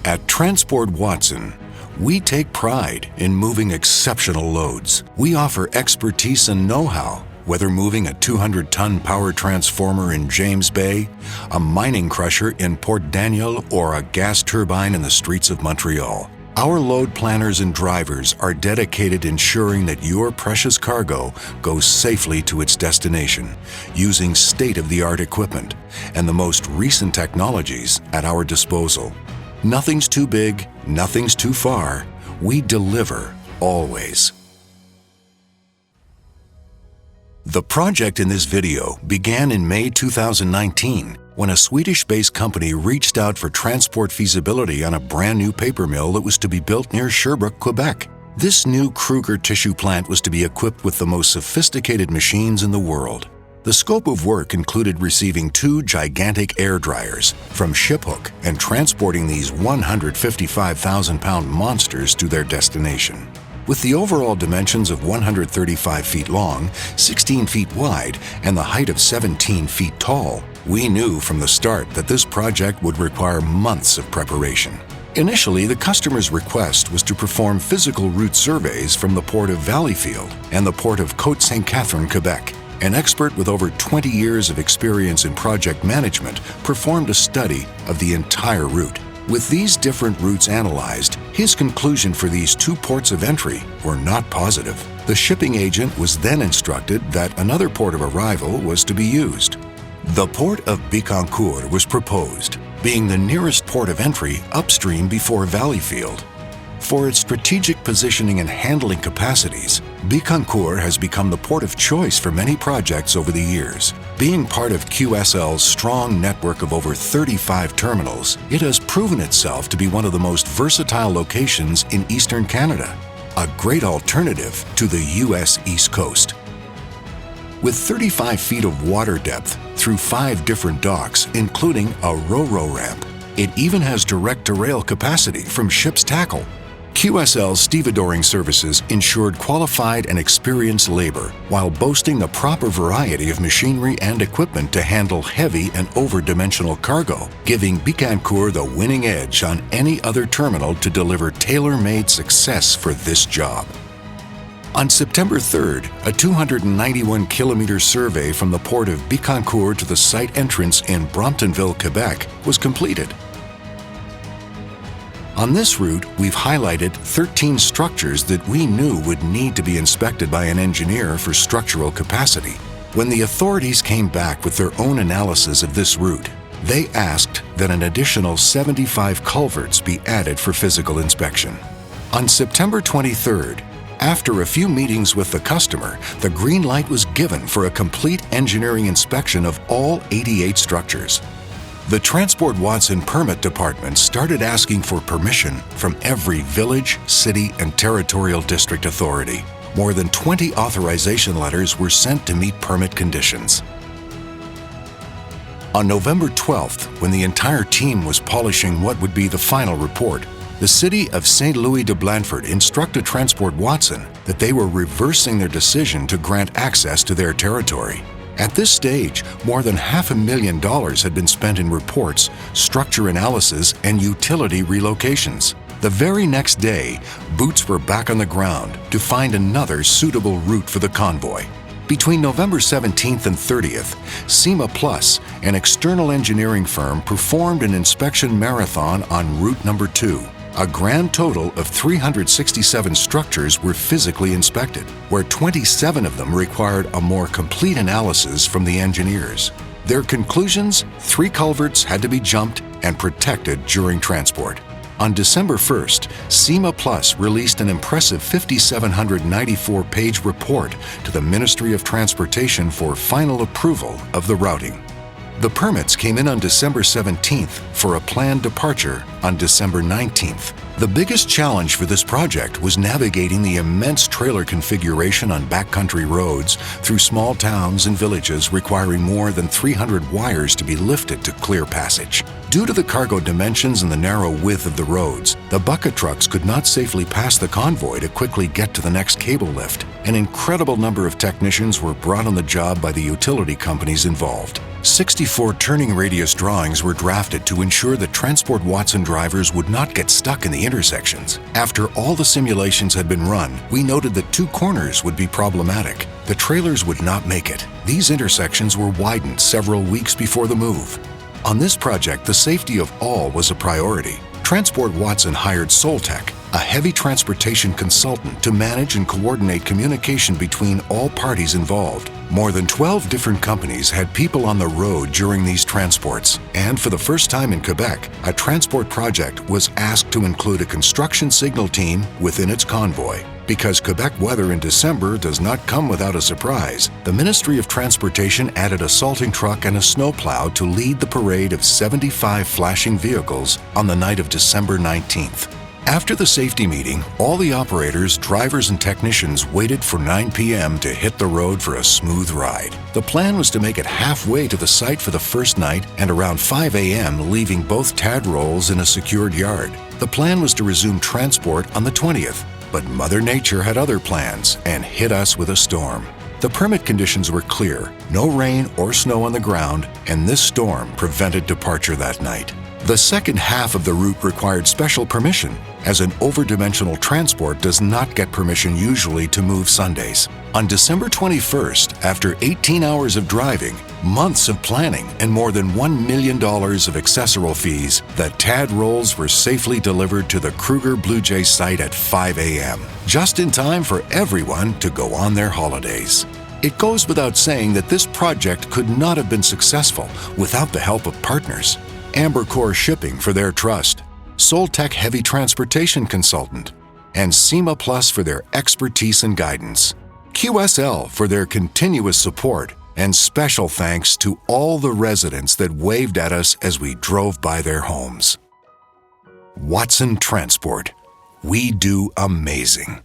At Transport Watson, we take pride in moving exceptional loads. We offer expertise and know-how, whether moving a 200-ton power transformer in James Bay, a mining crusher in Port Daniel, or a gas turbine in the streets of Montreal. Our load planners and drivers are dedicated ensuring that your precious cargo goes safely to its destination, using state-of-the-art equipment and the most recent technologies at our disposal. Nothing's too big, nothing's too far. We deliver, always. The project in this video began in May 2019 when a Swedish-based company reached out for transport feasibility on a brand new paper mill that was to be built near Sherbrooke, Quebec. This new Kruger tissue plant was to be equipped with the most sophisticated machines in the world. The scope of work included receiving 2 gigantic air dryers from Shiphook and transporting these 155,000-pound monsters to their destination. With the overall dimensions of 135 feet long, 16 feet wide, and the height of 17 feet tall, we knew from the start that this project would require months of preparation. Initially, the customer's request was to perform physical route surveys from the port of Valleyfield and the port of Côte Saint-Catherine, Quebec. An expert with over 20 years of experience in project management performed a study of the entire route. With these different routes analyzed, his conclusion for these 2 ports of entry were not positive. The shipping agent was then instructed that another port of arrival was to be used. The port of Bécancour was proposed, being the nearest port of entry upstream before Valleyfield. For its strategic positioning and handling capacities, Bécancour has become the port of choice for many projects over the years. Being part of QSL's strong network of over 35 terminals, it has proven itself to be one of the most versatile locations in Eastern Canada, a great alternative to the U.S. East Coast. With 35 feet of water depth through 5 different docks, including a ro-ro ramp, it even has direct-to-rail capacity from ship's tackle. QSL's stevedoring services ensured qualified and experienced labor while boasting the proper variety of machinery and equipment to handle heavy and over-dimensional cargo, giving Bécancour the winning edge on any other terminal to deliver tailor-made success for this job. On September 3rd, a 291-kilometer survey from the port of Bécancour to the site entrance in Bromptonville, Quebec, was completed. On this route, we've highlighted 13 structures that we knew would need to be inspected by an engineer for structural capacity. When the authorities came back with their own analysis of this route, they asked that an additional 75 culverts be added for physical inspection. On September 23rd, after a few meetings with the customer, the green light was given for a complete engineering inspection of all 88 structures. The Transport Watson Permit Department started asking for permission from every village, city, and territorial district authority. More than 20 authorization letters were sent to meet permit conditions. On November 12th, when the entire team was polishing what would be the final report, the city of St. Louis de Blanford instructed Transport Watson that they were reversing their decision to grant access to their territory. At this stage, more than $500,000 had been spent in reports, structure analysis, and utility relocations. The very next day, boots were back on the ground to find another suitable route for the convoy. Between November 17th and 30th, SC&RA Plus, an external engineering firm, performed an inspection marathon on route number 2. A grand total of 367 structures were physically inspected, where 27 of them required a more complete analysis from the engineers. Their conclusions: 3 culverts had to be jumped and protected during transport. On December 1st, SC&RA Plus released an impressive 5,794-page report to the Ministry of Transportation for final approval of the routing. The permits came in on December 17th for a planned departure on December 19th. The biggest challenge for this project was navigating the immense trailer configuration on backcountry roads through small towns and villages requiring more than 300 wires to be lifted to clear passage. Due to the cargo dimensions and the narrow width of the roads, the bucket trucks could not safely pass the convoy to quickly get to the next cable lift. An incredible number of technicians were brought on the job by the utility companies involved. 64 turning radius drawings were drafted to ensure that Transport Watson drivers would not get stuck in the intersections. After all the simulations had been run, we noted that 2 corners would be problematic. The trailers would not make it. These intersections were widened several weeks before the move. On this project, the safety of all was a priority. Transport Watson hired Soltech, a heavy transportation consultant, to manage and coordinate communication between all parties involved. More than 12 different companies had people on the road during these transports, and for the first time in Quebec, a transport project was asked to include a construction signal team within its convoy. Because Quebec weather in December does not come without a surprise, the Ministry of Transportation added a salting truck and a snowplow to lead the parade of 75 flashing vehicles on the night of December 19th. After the safety meeting, all the operators, drivers, and technicians waited for 9 p.m. to hit the road for a smooth ride. The plan was to make it halfway to the site for the first night and around 5 a.m. leaving both TAD rolls in a secured yard. The plan was to resume transport on the 20th, but Mother Nature had other plans and hit us with a storm. The permit conditions were clear, no rain or snow on the ground, and this storm prevented departure that night. The second half of the route required special permission, as an over-dimensional transport does not get permission usually to move Sundays. On December 21st, after 18 hours of driving, months of planning, and more than $1 million of accessoral fees, the TAD rolls were safely delivered to the Kruger Blue Jay site at 5 a.m., just in time for everyone to go on their holidays. It goes without saying that this project could not have been successful without the help of partners. Amber Core Shipping for their trust, Soltech Heavy Transportation Consultant, and SEMA Plus for their expertise and guidance, QSL for their continuous support, and special thanks to all the residents that waved at us as we drove by their homes. Watson Transport. We do amazing.